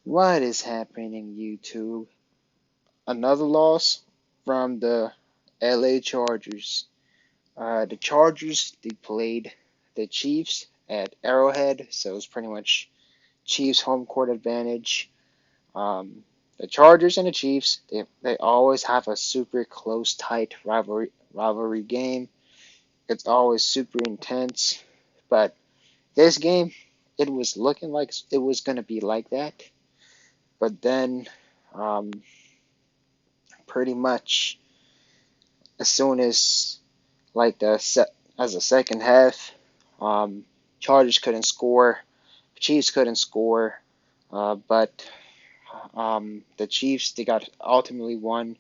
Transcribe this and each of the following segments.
What is happening, YouTube? Another loss from the LA Chargers. The Chargers, they played the Chiefs at Arrowhead, so it's pretty much Chiefs home court advantage. The Chargers and the Chiefs, they always have a super close, tight rivalry game. It's always super intense, but this game, it was looking like it was gonna be like that. But then, um, pretty much as soon as like as the second half, um, Chargers couldn't score, Chiefs couldn't score, but the Chiefs they got ultimately won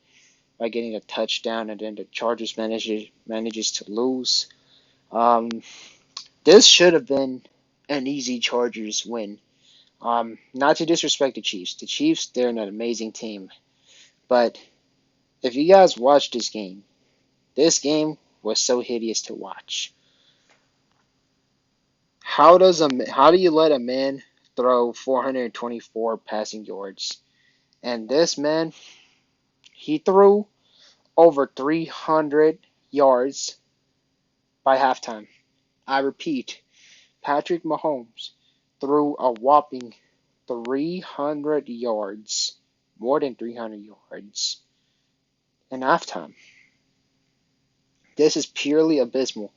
by getting a touchdown, and then the Chargers manages to lose. Um, this should have been an easy Chargers win. Not to disrespect the Chiefs. The Chiefs, they're an amazing team. But if you guys watch this game was so hideous to watch. How do you let a man throw 424 passing yards? And this man, he threw over 300 yards by halftime. I repeat, Patrick Mahomes threw a whopping 300 yards, more than 300 yards in halftime. This is purely abysmal.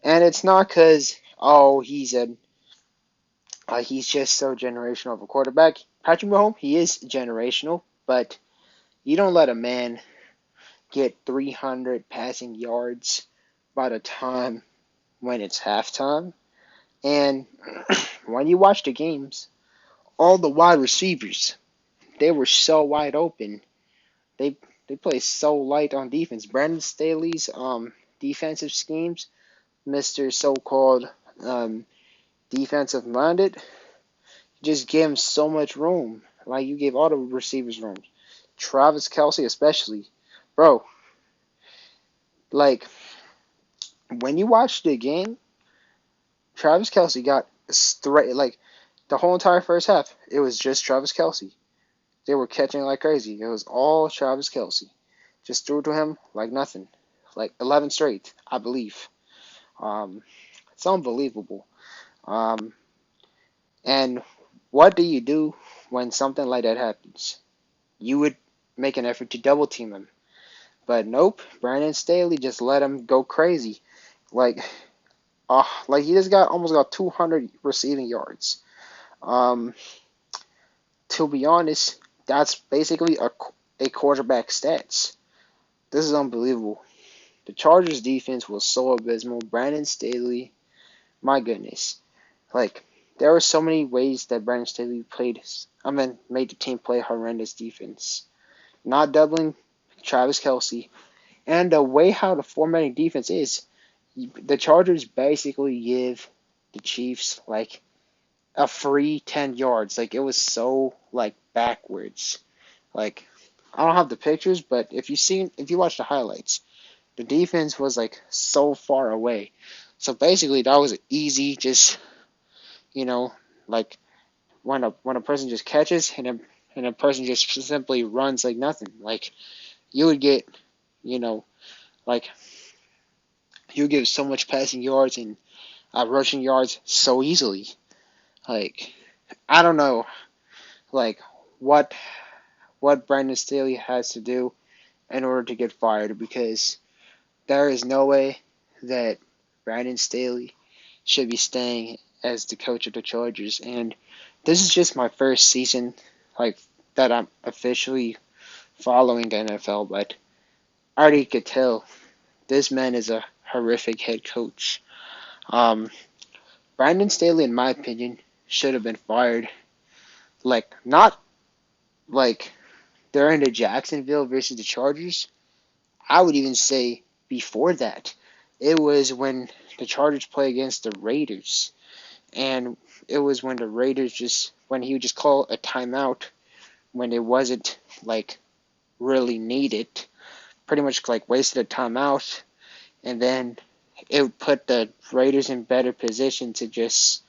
And it's not because, oh, he's just so generational of a quarterback. Patrick Mahomes, he is generational, but you don't let a man get 300 passing yards by the time when it's halftime. And when you watch the games, all the wide receivers, they were so wide open. They they play so light on defense. Brandon Staley's defensive schemes, Mr. So-called um, defensive minded, just gave him so much room. Like you gave all the receivers room. Travis Kelce especially. Bro, like when you watch the game, Travis Kelce got straight like the whole entire first half. It was just Travis Kelce. They were catching like crazy. It was all Travis Kelce. Just threw to him like nothing. Like 11 straight, I believe. It's unbelievable. Um, and what do you do when something like that happens? You would make an effort to double team him. But nope, Brandon Staley just let him go crazy. Like, like he just almost got 200 receiving yards. Um, to be honest, that's basically a quarterback stats. This is unbelievable. The Chargers defense was so abysmal. Brandon Staley, my goodness. Like, there were so many ways that Brandon Staley made the team play horrendous defense. Not doubling Travis Kelce, and the way how the formatting defense is, the Chargers basically give the Chiefs like a free 10 yards. Like, it was so like backwards. Like, I don't have the pictures, but if you watch the highlights, the defense was like so far away. So basically, that was easy. Just you know, like when a person just catches and a person just simply runs like nothing. Like you would get, you know, like you would give so much passing yards and rushing yards so easily. Like I don't know, like what Brandon Staley has to do in order to get fired because there is no way that Brandon Staley should be staying as the coach of the Chargers. And this is just my first season, like that I'm officially following the NFL, but I already could tell this man is a horrific head coach. Um, Brandon Staley, in my opinion, should have been fired. Like not like during the Jacksonville versus the Chargers. I would even say before that. It was when the Chargers play against the Raiders. And it was when the Raiders when he would just call a timeout when it wasn't like really needed. Pretty much like wasted a timeout. And then it would put the Raiders in better position to just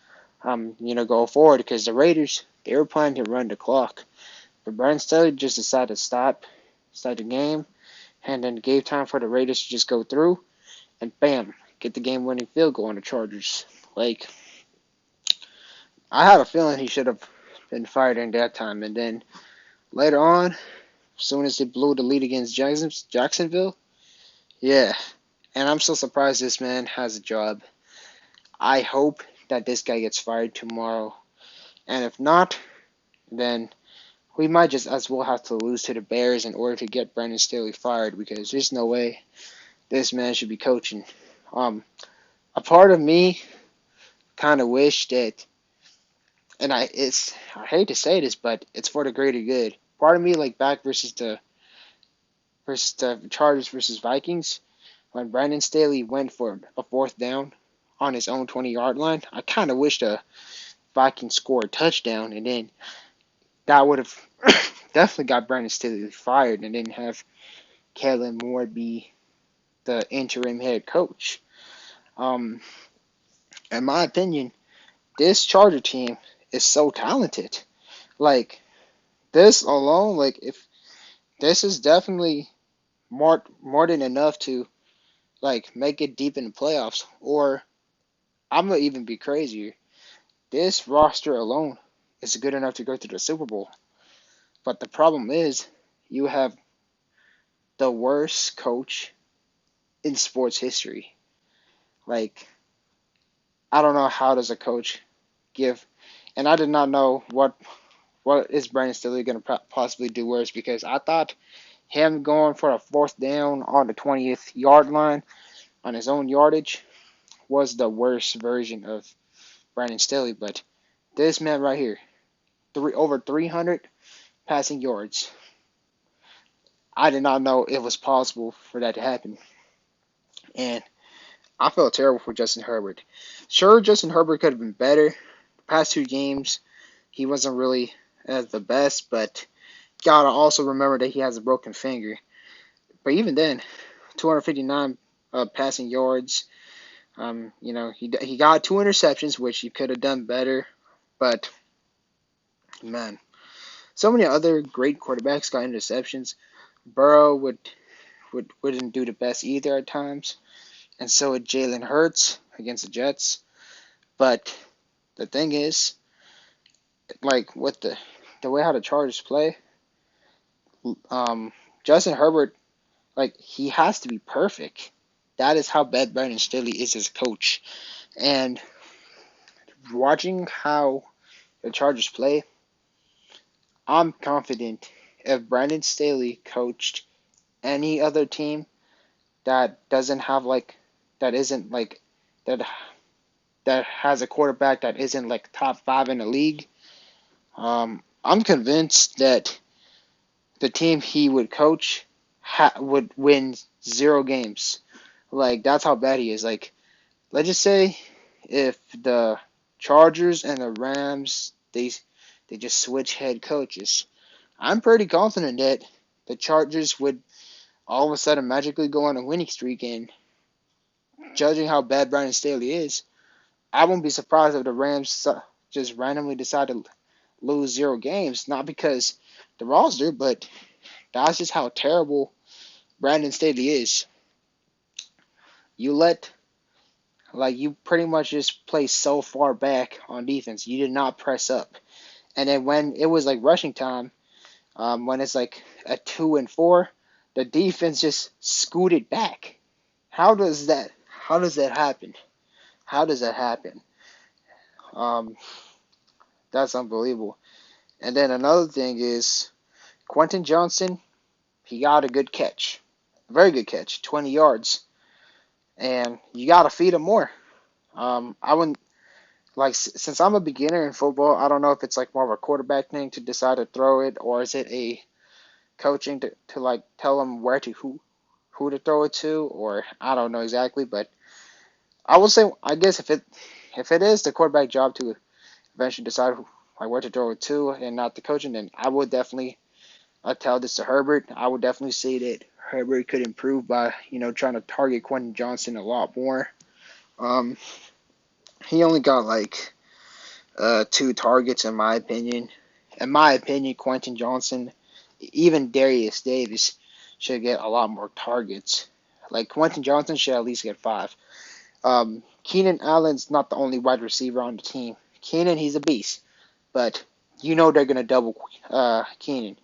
go forward because the Raiders, they were planning to run the clock. But Brandon Staley just decided to start the game, and then gave time for the Raiders to just go through, and bam, get the game-winning field goal on the Chargers. Like, I had a feeling he should have been fired in that time, and then later on, as soon as they blew the lead against Jacksonville, yeah. And I'm so surprised this man has a job. I hope that this guy gets fired tomorrow. And if not, then we might just as well have to lose to the Bears in order to get Brandon Staley fired because there's no way this man should be coaching. A part of me kind of wish that, and I hate to say this, but it's for the greater good. Part of me like back versus the Chargers versus Vikings when Brandon Staley went for a fourth down on his own 20-yard line. I kind of wish the Vikings scored a touchdown, and then that would have definitely got Brandon Staley fired, and then have Kellen Moore be the interim head coach. Um, in my opinion, this Charger team is so talented. Like this alone, like if this is definitely more than enough to like make it deep in the playoffs, or I'm gonna even be crazier. This roster alone is good enough to go to the Super Bowl. But the problem is, you have the worst coach in sports history. Like, I don't know how does a coach give, and I did not know what is Brandon Staley going to possibly do worse because I thought him going for a fourth down on the 20th yard line on his own yardage was the worst version of Brandon Staley. But this man right here, over 300 passing yards. I did not know it was possible for that to happen. And I felt terrible for Justin Herbert. Sure, Justin Herbert could have been better. The past two games, he wasn't really as the best, but gotta also remember that he has a broken finger. But even then, 259 passing yards. He got two interceptions, which he could have done better. But man, so many other great quarterbacks got interceptions. Burrow wouldn't do the best either at times, and so would Jalen Hurts against the Jets. But the thing is, like with the way how the Chargers play, Justin Herbert, like he has to be perfect. That is how bad Brandon Staley is as a coach. And watching how the Chargers play, I'm confident if Brandon Staley coached any other team that doesn't have like that isn't like that that has a quarterback that isn't like top five in the league, I'm convinced that the team he would coach would win 0 games. Like that's how bad he is. Like let's just say if the Chargers and the Rams they just switch head coaches, I'm pretty confident that the Chargers would all of a sudden magically go on a winning streak. And judging how bad Brandon Staley is, I won't be surprised if the Rams just randomly decide to lose 0 games. Not because the roster, but that's just how terrible Brandon Staley is. You you pretty much just play so far back on defense. You did not press up. And then when it was like rushing time, when it's like a 2-4, the defense just scooted back. How does that happen? How does that happen? Um, that's unbelievable. And then another thing is Quentin Johnson. He got a good catch, a very good catch, 20 yards, and you got to feed him more. I wouldn't since I'm a beginner in football. I don't know if it's like more of a quarterback thing to decide to throw it, or is it a coaching to like tell him who to throw it to, or I don't know exactly. But I would say I guess if it is the quarterback job to eventually decide where to throw it to and not the coaching, then I would definitely tell this to Herbert. I would definitely say that Herbert could improve by trying to target Quentin Johnson a lot more. Um, he only got like two targets in my opinion. In my opinion, Quentin Johnson, even Darius Davis should get a lot more targets. Like Quentin Johnson should at least get five. Keenan Allen's not the only wide receiver on the team. Keenan, he's a beast, but you know they're gonna double Keenan.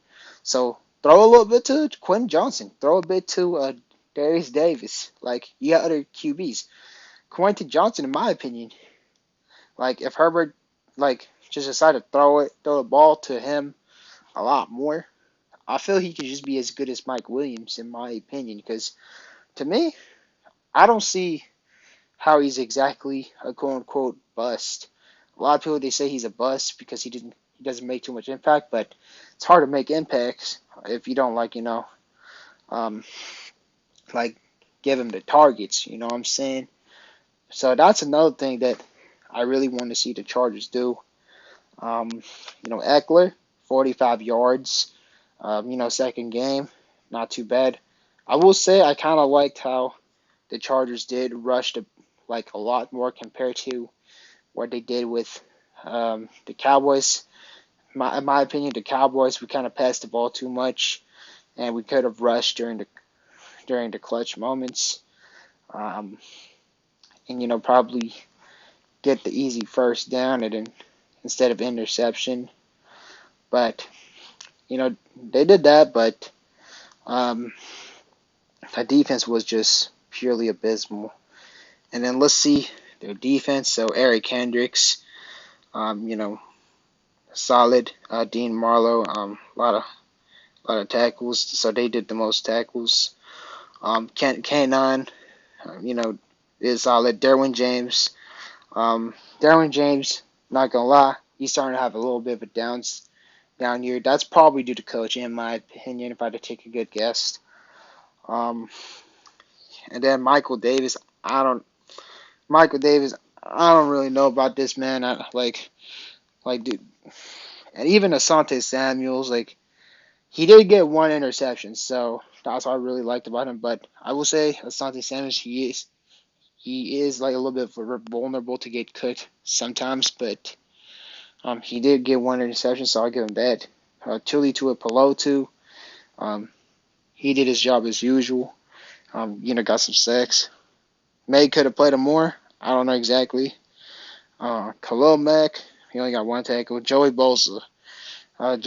So throw a little bit to Quentin Johnson. Throw a bit to Darius Davis. Like you got other QBs. Quentin Johnson, in my opinion, like if Herbert like just decided to throw the ball to him a lot more, I feel he could just be as good as Mike Williams, in my opinion. Because to me, I don't see how he's exactly a quote unquote bust. A lot of people they say he's a bust because he doesn't make too much impact, but it's hard to make impacts if you don't um like give him the targets. You know what I'm saying? So that's another thing that I really want to see the Chargers do. Eckler, 45 yards. Second game, not too bad. I will say I kind of liked how the Chargers did rush like a lot more compared to what they did with the Cowboys. In my opinion, the Cowboys we kind of passed the ball too much, and we could have rushed during the clutch moments, um, and probably get the easy first down and then instead of interception. But they did that, but um, the defense was just purely abysmal. And then let's see their defense. So Eric Kendricks, um, you know, solid. Dean Marlowe, a lot of tackles. So they did the most tackles. Kanon, is solid. Derwin James, not gonna lie, he's starting to have a little bit of a down year. That's probably due to coaching, in my opinion, if I had to take a good guess. Um, and then Michael Davis. I don't really know about this man. Dude, and even Asante Samuels, like he did get one interception, so that's what I really liked about him. But I will say Asante Samuels, he is like a little bit vulnerable to get cooked sometimes, but he did get one interception, so I'll give him that. Tuli Tuipulotu, he did his job as usual. Got some sacks. May could have played him more. I don't know exactly. Khalil Mack, he only got one tackle. Joey Bosa, I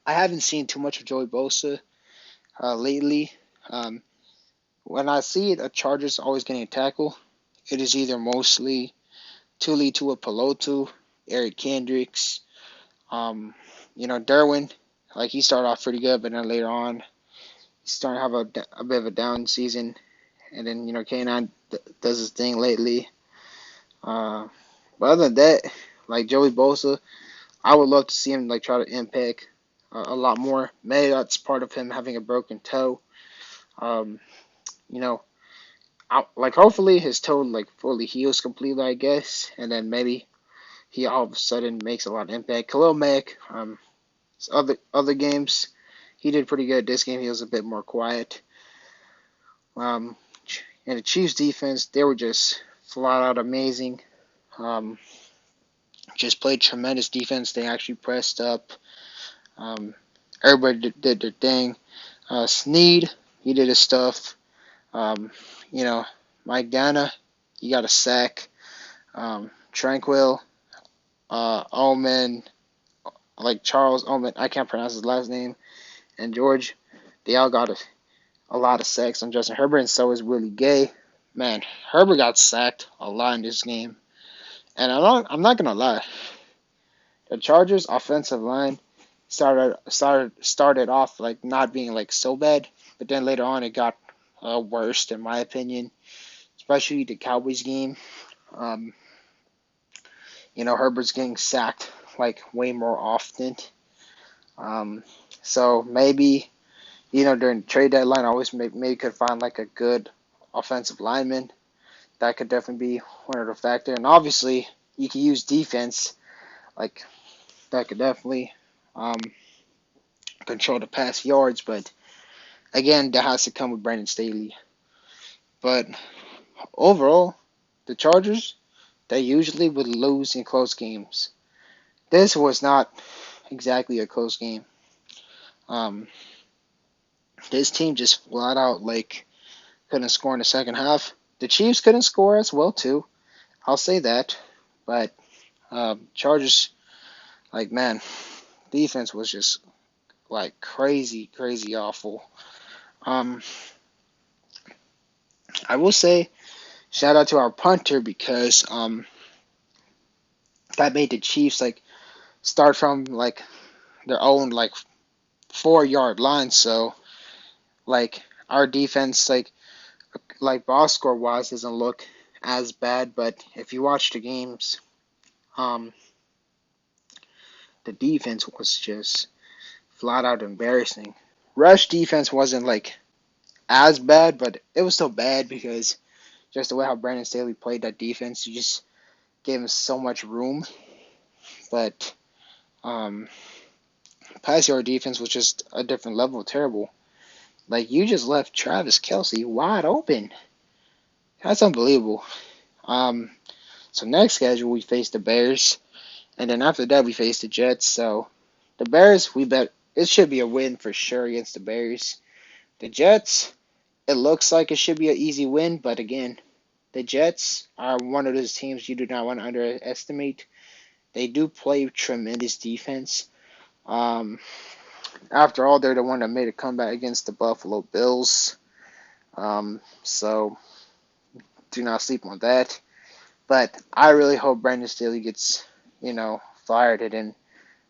haven't seen too much of Joey Bosa lately. Um, when I see the Chargers always getting a tackle, it is either mostly Tuli Tuipulotu, Eric Kendricks, Derwin. Like he started off pretty good, but then later on he's starting to have a bit of a down season. And then Kanon does his thing lately. But other than that, like Joey Bosa, I would love to see him like try to impact a lot more. Maybe that's part of him having a broken toe. Um, you know, like hopefully his toe like fully heals completely, I guess, and then maybe he all of a sudden makes a lot of impact. Khalil Mack, other games, he did pretty good. This game he was a bit more quiet. Um, and the Chiefs defense, they were just flat out amazing. Um, just played tremendous defense. They actually pressed up. Um, everybody did their thing. Sneed, he did his stuff. Um, you know, Mike Dana, he got a sack. Tranquil, Omen, like Charles Omen, I can't pronounce his last name, and George, they all got a lot of sacks on Justin Herbert, and so is Willie Gay. Man, Herbert got sacked a lot in this game, and I'm not gonna lie, the Chargers offensive line started off like not being like so bad, but then later on it got worse in my opinion, especially the Cowboys game. Um, Herbert's getting sacked like way more often. Um, so maybe during the trade deadline, I always maybe could find like a good offensive lineman. That could definitely be one of the factors. And obviously, you can use defense. Like that could definitely um, control the pass yards. But again, that has to come with Brandon Staley. But overall, the Chargers, they usually would lose in close games. This was not exactly a close game. Um, this team just flat out like couldn't score in the second half. The Chiefs couldn't score as well too. I'll say that, but Chargers, like man, defense was just like crazy, crazy awful. Um, I will say shout out to our punter because that made the Chiefs like start from like their own like 4 yard line. So like our defense like box score wise doesn't look as bad, but if you watch the games, um, the defense was just flat out embarrassing. Rush defense wasn't like as bad, but it was still bad because just the way how Brandon Staley played that defense, you just gave him so much room. But pass yard defense was just a different level, terrible. Like you just left Travis Kelce wide open. That's unbelievable. Um, so next schedule we face the Bears, and then after that we face the Jets. So the Bears, we bet it should be a win for sure against the Bears. The Jets, it looks like it should be an easy win, but again, the Jets are one of those teams you do not want to underestimate. They do play tremendous defense. Um, After all, they're the one that made a comeback against the Buffalo Bills. So do not sleep on that. But I really hope Brandon Staley gets, fired and then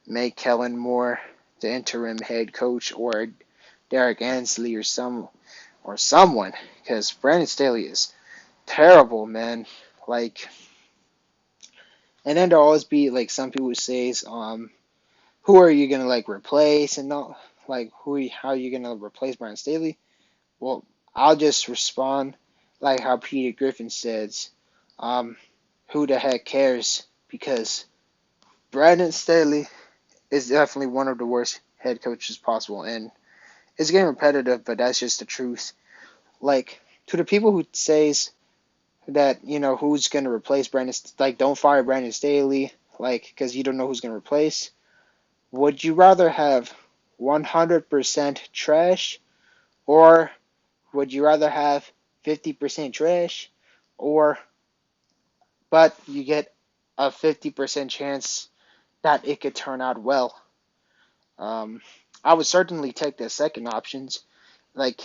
make Kellen Moore the interim head coach or Derek Ansley or someone because Brandon Staley is terrible, man. Like, and then there'll always be like some people who says, who are you gonna like replace and not like how are you gonna replace Brandon Staley? Well, I'll just respond like how Peter Griffin says, um, who the heck cares? Because Brandon Staley is definitely one of the worst head coaches possible, and it's getting repetitive, but that's just the truth. Like to the people who says that who's gonna replace Brandon, like don't fire Brandon Staley, like because you don't know who's gonna replace. Would you rather have 100% trash, or would you rather have 50% trash, or but you get a 50% chance that it could turn out well? Um, I would certainly take the second options. Like,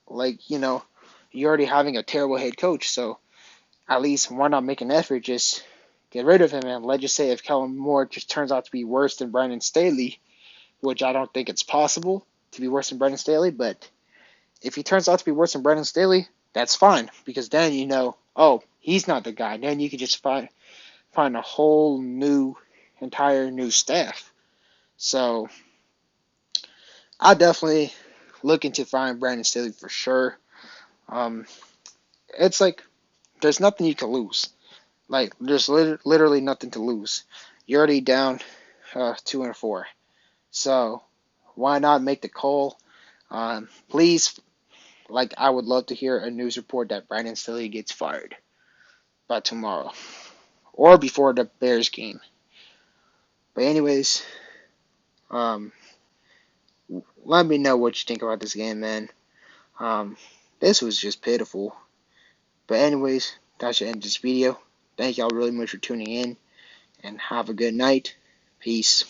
you're already having a terrible head coach, so at least why not make an effort? Just get rid of him, and let's just say if Kellen Moore just turns out to be worse than Brandon Staley, which I don't think it's possible to be worse than Brandon Staley, but if he turns out to be worse than Brandon Staley, that's fine because then oh, he's not the guy. Then you can just find a whole entire new staff. So I definitely looking to find Brandon Staley for sure. Um, it's like there's nothing you can lose. Like there's literally nothing to lose. You're already down 2-4. So why not make the call? Please, like I would love to hear a news report that Brandon Staley gets fired by tomorrow or before the Bears game. But anyways, um, let me know what you think about this game, man. Um, this was just pitiful. But anyways, that should end this video. Thank y'all really much for tuning in, and have a good night. Peace.